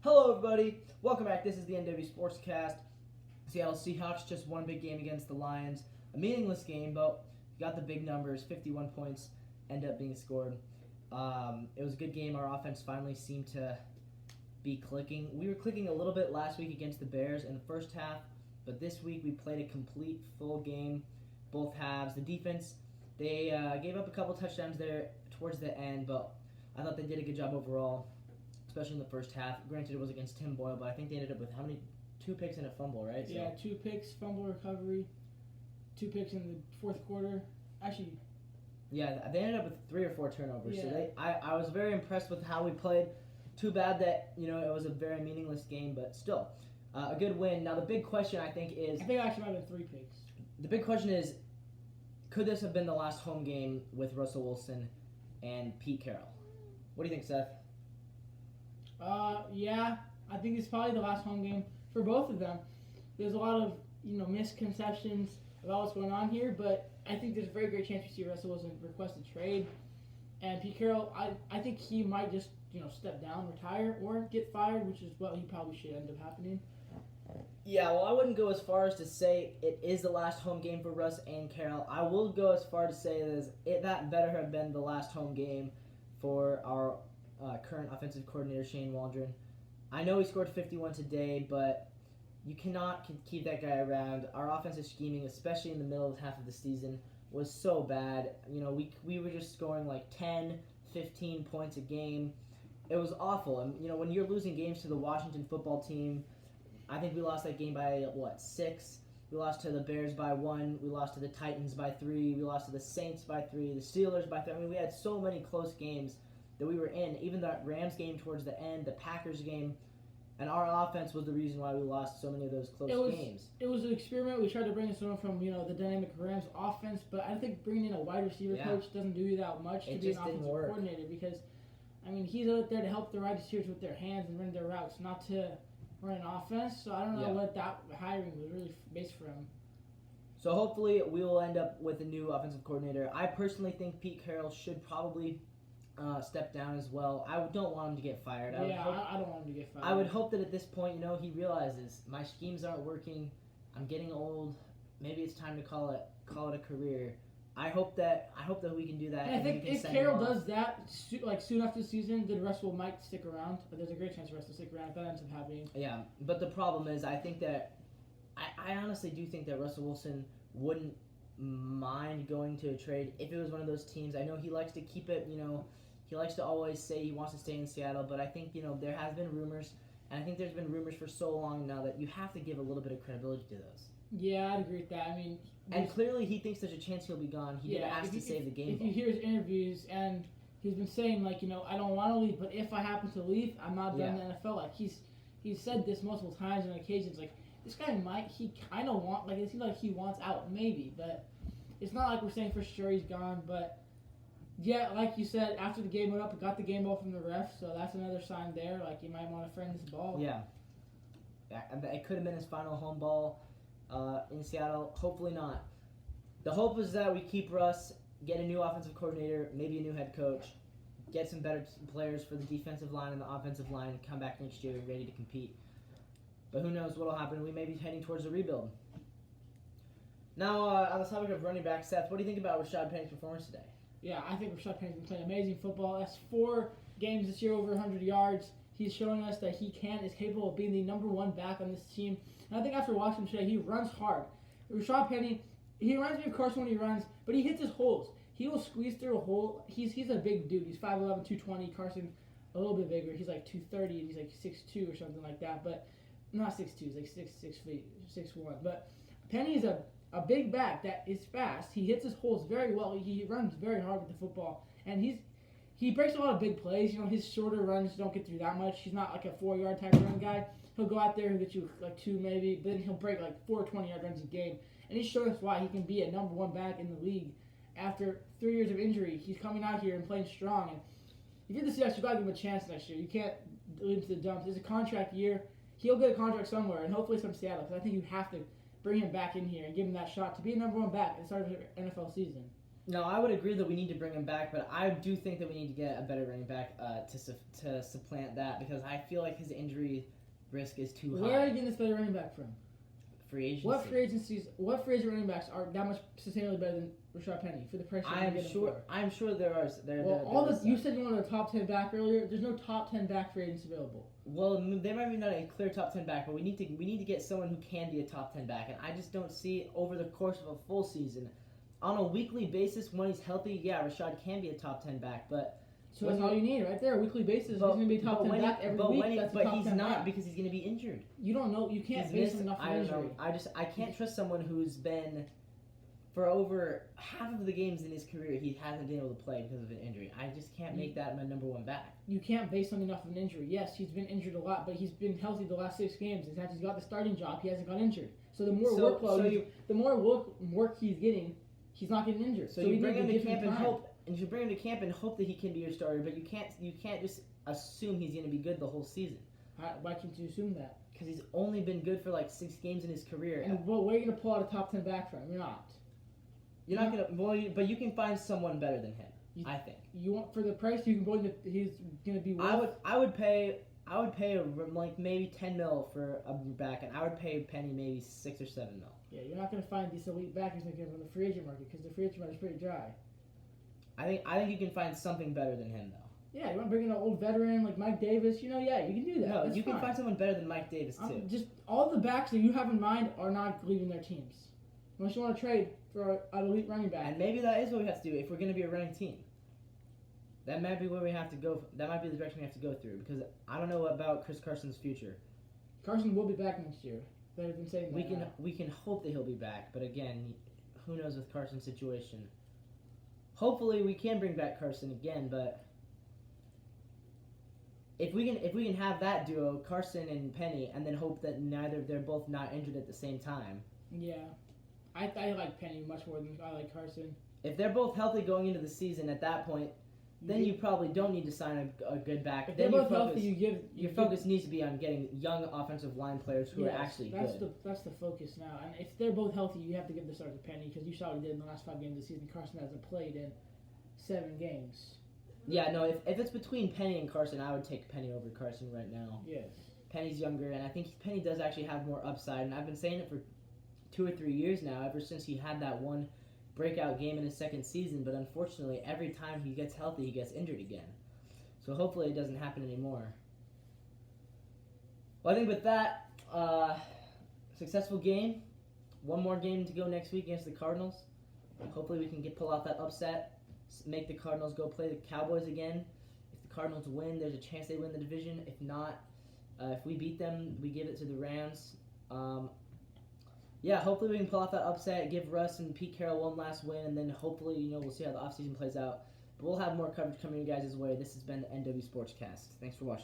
Hello, everybody. Welcome back. This is the NW Sportscast. Seattle Seahawks just won a big game against the Lions. A meaningless game, but got the big numbers. 51 points end up being scored. It was a good game. Our offense finally seemed to be clicking. We were clicking a little bit last week against the Bears in the first half, but this week we played a complete full game, both halves. The defense, they gave up a couple touchdowns there towards the end, but I thought they did a good job overall, especially in the first half. Granted, it was against Tim Boyle, but I think they ended up with how many? 2 picks and a fumble, right? Yeah, 2 picks, fumble recovery, 2 picks in the fourth quarter. Actually, yeah, they ended up with 3 or 4 turnovers. Yeah. So I was very impressed with how we played. Too bad that it was a very meaningless game, but still a good win. Now the big question I think is I think it actually might have been 3 picks. the big question is, could this have been the last home game with Russell Wilson and Pete Carroll? What do you think, Seth? Yeah, I think it's probably the last home game for both of them. There's a lot of misconceptions about what's going on here, but I think there's a very great chance we see Russell Wilson request a trade. And Pete Carroll, I think he might just step down, retire, or get fired, which is what he probably should end up happening. Yeah, well, I wouldn't go as far as to say it is the last home game for Russ and Carroll. I will go as far to say that better have been the last home game for our current offensive coordinator, Shane Waldron. I know he scored 51 today, but you cannot keep that guy around. Our offensive scheming, especially in the middle of half of the season, was so bad. We were just scoring like 10, 15 points a game. It was awful. And, when you're losing games to the Washington football team, I think we lost that game by, 6? We lost to the Bears by 1. We lost to the Titans by 3. We lost to the Saints by 3. The Steelers by 3. I mean, we had so many close games that we were in. Even that Rams game towards the end, the Packers game. And our offense was the reason why we lost so many of those close games. It was an experiment. We tried to bring in someone from, the dynamic Rams offense, but I think bringing in a wide receiver coach doesn't do you that much to be an offensive coordinator because, he's out there to help the wide receivers with their hands and run their routes, not to run an offense. So I don't know what that hiring was really based for him. So hopefully we will end up with a new offensive coordinator. I personally think Pete Carroll should probably step down as well. I don't want him to get fired. I don't want him to get fired. I would hope that at this point, he realizes my schemes aren't working. I'm getting old. Maybe it's time to call it a career. I hope that we can do that. And I think if Carroll does that, soon after the season, then Russell might stick around. But there's a great chance Russell will stick around if that ends up happening. Yeah, but the problem is, I think that I honestly do think that Russell Wilson wouldn't mind going to a trade if it was one of those teams. I know he likes to keep it. He likes to always say he wants to stay in Seattle, but I think there has been rumors, and I think there's been rumors for so long now that you have to give a little bit of credibility to those. Yeah, I'd agree with that. And clearly he thinks there's a chance he'll be gone. He did ask to save the game. If you hear his interviews, and he's been saying, I don't want to leave, but if I happen to leave, I'm not done in the NFL. He's said this multiple times on occasions. This guy he kind of want, it seems like he wants out, maybe, but it's not like we're saying for sure he's gone. But yeah, like you said, after the game went up, got the game ball from the ref, so that's another sign there. He might want to friend this ball. Yeah, it could have been his final home ball in Seattle. Hopefully not. The hope is that we keep Russ, get a new offensive coordinator, maybe a new head coach, get some better players for the defensive line and the offensive line, come back next year ready to compete. But who knows what will happen. We may be heading towards a rebuild. Now, on the topic of running back, Seth, what do you think about Rashad Penny's performance today? Yeah, I think Rashad Penny's been playing amazing football. That's 4 games this year over 100 yards. He's showing us that he is capable of being the number 1 back on this team. And I think after watching him today, he runs hard. Rashad Penny, he reminds me of Carson when he runs, but he hits his holes. He will squeeze through a hole. He's a big dude. He's 5'11", 220. Carson, a little bit bigger. He's 230, and he's 6'2" or something like that. But not 6'2", he's 6 feet, 6'1". But Penny is a big back that is fast. He hits his holes very well. He runs very hard with the football. And he breaks a lot of big plays. His shorter runs don't get through that much. He's not a 4-yard type run guy. He'll go out there and get you 2 maybe, but then he'll break 4 20-yard runs a game. And he's showing us why he can be a number 1 back in the league. After 3 years of injury, he's coming out here and playing strong. And if you're the Seahawks, you got to give him a chance next year. You can't leave him to the dumps. It's a contract year. He'll get a contract somewhere, and hopefully it's from Seattle, because I think you have to bring him back in here and give him that shot to be a number 1 back at the start of the NFL season. No, I would agree that we need to bring him back, but I do think that we need to get a better running back to supplant that because I feel like his injury risk is too high. Where are you getting this better running back from? Free agency. What free agent running backs are that much sustainably better than Rashad Penny for the price you're getting for? I'm sure there are. You said you wanted a top 10 back earlier. There's no top 10 back free agents available. Well, there might be not a clear top 10 back, but we need to get someone who can be a top 10 back, and I just don't see over the course of a full season, on a weekly basis when he's healthy. Yeah, Rashad can be a top 10 back, but so that's all you need right there. A weekly basis, he's going to be a top 10 back every week. But he's not because he's going to be injured. You don't know. You can't base enough on injury. I can't trust someone who's been for over half of the games in his career he hasn't been able to play because of an injury. I just can't make that my number one back. You can't base on enough of an injury. Yes, he's been injured a lot, but he's been healthy the last 6 games. In fact, he's got the starting job. He hasn't got injured. So the more the more work he's getting, he's not getting injured. So you bring him to camp and hope. And you bring him to camp and hope that he can be your starter, but you can't just assume he's going to be good the whole season. Why can't you assume that? Because he's only been good for like 6 games in his career. And where are you going to pull out a top 10 back from? You're not. You're not going to. Well, but you can find someone better than him. I think. You want for the price you can go into. He's going to be. I would pay like maybe $10 million for a back, and I would pay Penny maybe $6 or $7 million. Yeah, you're not going to find these elite backers that get from the free agent market because the free agent market is pretty dry. I think you can find something better than him though. Yeah, you want to bring in an old veteran like Mike Davis? Yeah, you can do that. No, That's you fine. can find someone better than Mike Davis too. Just all the backs that you have in mind are not leaving their teams. Unless you want to trade for an elite running back. And maybe that is what we have to do if we're going to be a running team. That might be where we have to go. That might be the direction we have to go through because I don't know about Chris Carson's future. Carson will be back next year. They've been saying that. We can hope that he'll be back, but again, who knows with Carson's situation. Hopefully we can bring back Carson again, but if we can have that duo, Carson and Penny, and then hope that they're both not injured at the same time. Yeah. I like Penny much more than I like Carson. If they're both healthy going into the season at that point, then you probably don't need to sign a good back. If they're both healthy, your focus needs to be on getting young offensive line players who are actually good. That's the focus now. And if they're both healthy, you have to give the start to Penny because you saw what he did in the last 5 games of the season. Carson hasn't played in 7 games. Yeah, no, if it's between Penny and Carson, I would take Penny over Carson right now. Yes. Penny's younger, and I think Penny does actually have more upside, and I've been saying it for 2 or 3 years now, ever since he had that one breakout game in his second season, but unfortunately every time he gets healthy he gets injured again. So hopefully it doesn't happen anymore. Well, I think with that, successful game. One more game to go next week against the Cardinals. Hopefully we can pull out that upset, make the Cardinals go play the Cowboys again. If the Cardinals win, there's a chance they win the division. If not, if we beat them, we give it to the Rams. Yeah, hopefully we can pull off that upset, give Russ and Pete Carroll one last win, and then hopefully, we'll see how the offseason plays out. But we'll have more coverage coming you guys' way. This has been the NW Sportscast. Thanks for watching.